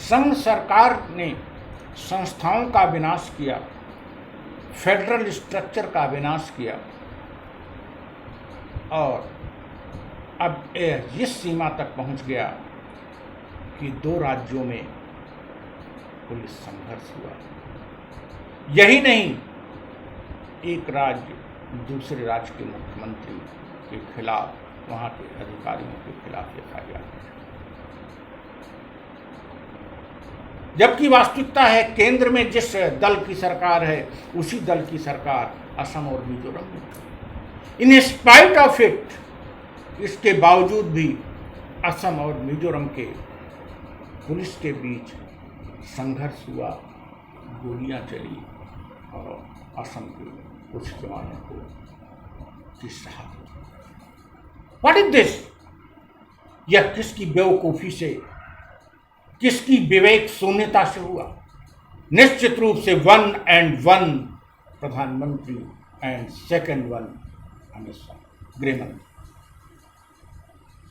संघ सरकार ने संस्थाओं का विनाश किया, फेडरल स्ट्रक्चर का विनाश किया और अब इस सीमा तक पहुंच गया कि 2 राज्यों में पुलिस संघर्ष हुआ। यही नहीं, एक राज्य दूसरे राज्य के मुख्यमंत्री के खिलाफ, वहां के अधिकारियों के खिलाफ FIR, जबकि वास्तविकता है केंद्र में जिस दल की सरकार है उसी दल की सरकार असम और मिजोरम में। इन स्पाइट ऑफ इट, इसके बावजूद भी असम और मिजोरम के पुलिस के बीच संघर्ष हुआ, गोलियां चली और असम के कुछ जवानों को की शहादत। What is this? यह किसकी बेवकूफी से, किसकी विवेक शून्यता से हुआ? निश्चित रूप से 1 and 1 प्रधानमंत्री एंड सेकंड 1 अमित शाह, गृह मंत्री।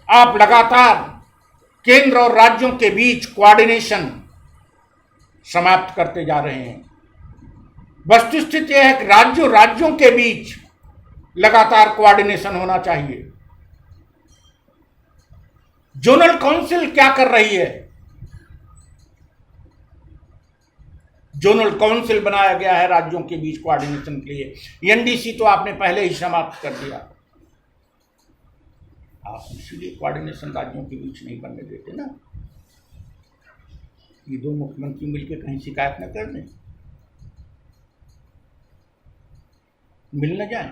आप लगातार केंद्र और राज्यों के बीच कोऑर्डिनेशन समाप्त करते जा रहे हैं। वस्तुस्थिति यह है कि राज्यों के बीच लगातार कोऑर्डिनेशन होना चाहिए। जोनल काउंसिल क्या कर रही है? जोनल काउंसिल बनाया गया है राज्यों के बीच कोऑर्डिनेशन के लिए। NDC तो आपने पहले ही समाप्त कर दिया। आप इसीलिए कोऑर्डिनेशन राज्यों के बीच नहीं बनने देते ना, ये 2 मुख्यमंत्री मिलकर कहीं शिकायत न कर दें, मिल न जाए।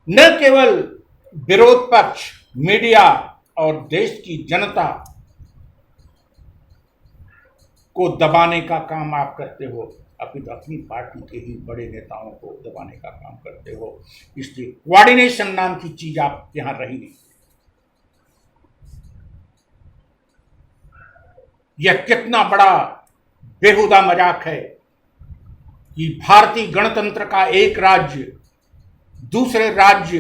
न केवल विरोध पक्ष, मीडिया और देश की जनता को दबाने का काम आप करते हो, अपनी पार्टी के ही बड़े नेताओं को दबाने का काम करते हो। इसलिए कोऑर्डिनेशन नाम की चीज आप यहां रही नहीं। यह कितना बड़ा बेहुदा मजाक है कि भारतीय गणतंत्र का एक राज्य दूसरे राज्य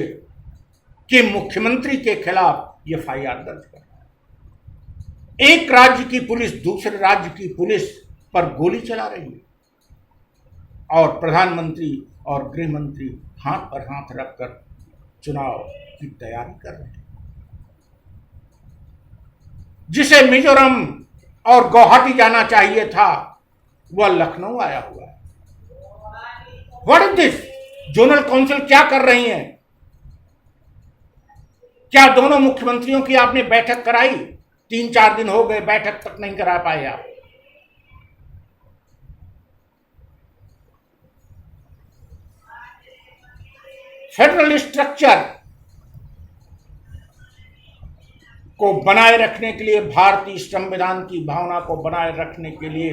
के मुख्यमंत्री के खिलाफ FIR दर्ज कर रहा है। एक राज्य की पुलिस दूसरे राज्य की पुलिस पर गोली चला रही है और प्रधानमंत्री और गृह मंत्री हाथ पर हाथ रखकर चुनाव की तैयारी कर रहे हैं। जिसे मिजोरम और गुवाहाटी जाना चाहिए था वह लखनऊ आया हुआ है। What is this? Zonal council क्या कर रही हैं? क्या दोनों मुख्यमंत्रियों की आपने बैठक कराई? 3-4 दिन हो गए, बैठक तक नहीं करा पाए आप। फेडरल स्ट्रक्चर को बनाए रखने के लिए, भारतीय संविधान की भावना को बनाए रखने के लिए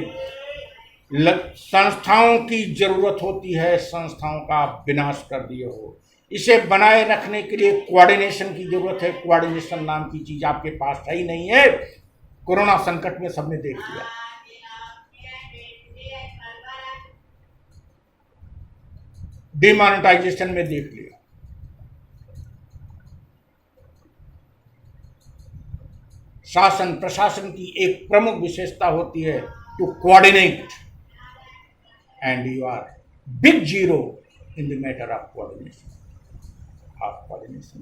संस्थाओं की जरूरत होती है। संस्थाओं का विनाश कर दिए हो। इसे बनाए रखने के लिए कोऑर्डिनेशन की जरूरत है। कोऑर्डिनेशन नाम की चीज आपके पास है ही नहीं है। कोरोना संकट में सबने देख लिया। डिमोनेटाइजेशन में देख लिया। शासन प्रशासन की एक प्रमुख विशेषता होती है to coordinate, and you are big zero in the matter of coordination. आप कोऑर्डिनेशन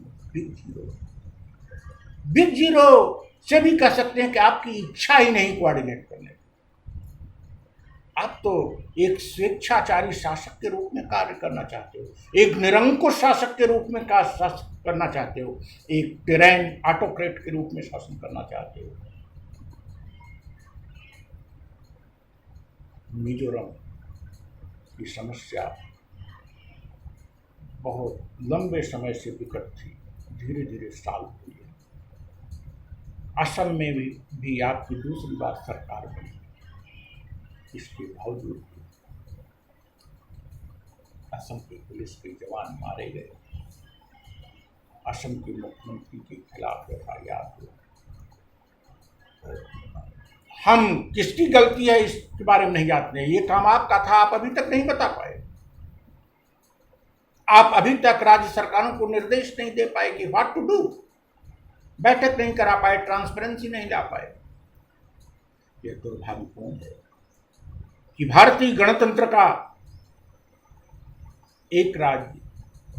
बिग जीरो से भी कह सकते हैं कि आपकी इच्छा ही नहीं कोऑर्डिनेट करने। आप तो एक स्वेच्छाचारी शासक के रूप में कार्य करना चाहते हो, एक निरंकुश शासक के रूप में शासन करना चाहते हो, एक टिरैन ऑटोक्रेट के रूप में शासन करना चाहते हो। मिजोरम की समस्या बहुत लंबे समय से विकट थी, धीरे धीरे सॉल्व हुई है। असम में भी आपकी दूसरी बार सरकार बनी, इसके बावजूद असम के पुलिस के जवान मारे गए। असम के मुख्यमंत्री के खिलाफ FIR हुआ। हम किसकी गलती है इसके बारे में नहीं जानते हैं। ये काम आपका था, आप अभी तक नहीं बता पाए। आप अभी तक राज्य सरकारों को निर्देश नहीं दे पाए कि व्हाट टू डू। बैठक नहीं करा पाए, ट्रांसपेरेंसी नहीं ला पाए। यह दुर्भाग्यपूर्ण है कि भारतीय गणतंत्र का एक राज्य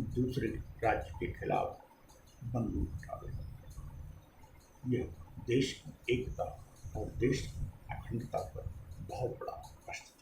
दूसरे राज्य के खिलाफ बंदूक उठावे। यह देश की एकता और देश की अखंडता पर बहुत बड़ा प्रश्न